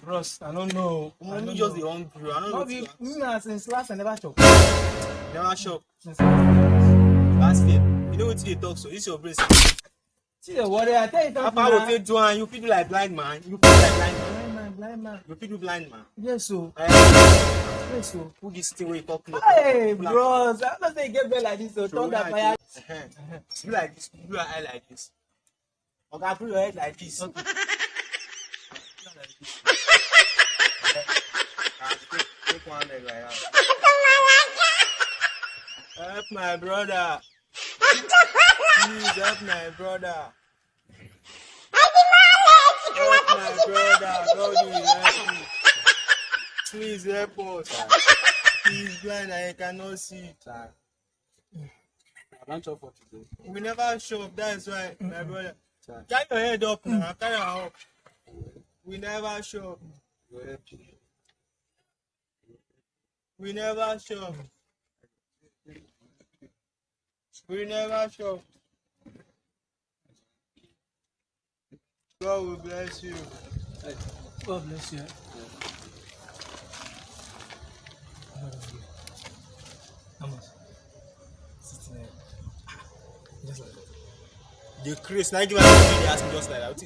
Bros, I don't know. I You don't just know. the hungry. I don't know. No, me since last I never chop. Never shop. Since last. Last year. You know what they talk so? It's your brace. See the worry, I tell you How something. far would take do and you feel like blind man? You feel like blind man. Blind man. You feel blind man. Yes, so. Eh, Yes, so. who this thing where you talk close? Hey, bros, I don't say get bad like this, so turn that fire. Do like this. Do your eye like this. Okay, put your head like this. Okay. Take one leg like that. Help my brother. Please help my brother. Help my brother. God will help me. Please help us. He's blind and he cannot see. I don't chop for today. We never shop, that's why, my brother. Carry your head up now. Carry your head up. We never shop. We never shop. We never shop. God will bless you. God bless you. How much? 69. Just like that. The Chris, now give us the they ask me just like that.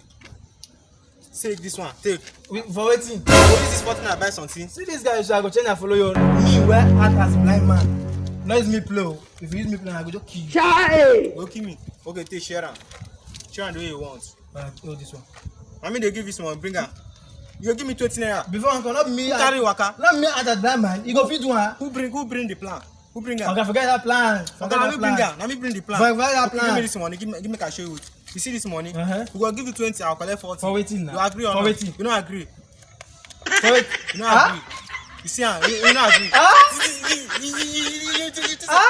Take this one, take. For waiting. What is this 14 I buy something? See this guy, so I go change and follow you. Me, where act as blind man. Not use me play. If you use me play, I go just kill you. Go kill me. Okay, take share am. Share am the way you want. Oh, this one. I mean they give you some bring am. You give me 20 naira. Before I not me. Who carry waka? Not me as a blind man. You go fit one. Who bring the plan? Who bring am? Okay, forget that plan. Okay, let me bring am. Let me bring the plan. Forget that Okay, give me plan. this money. Give me can show you. You see this money? Uh-huh. We gonna give you 20. I'll collect 40. For waiting now. You agree or For not? waiting. You don't agree. For wait. You don't agree. You see am? You don't agree. Ah? Ah?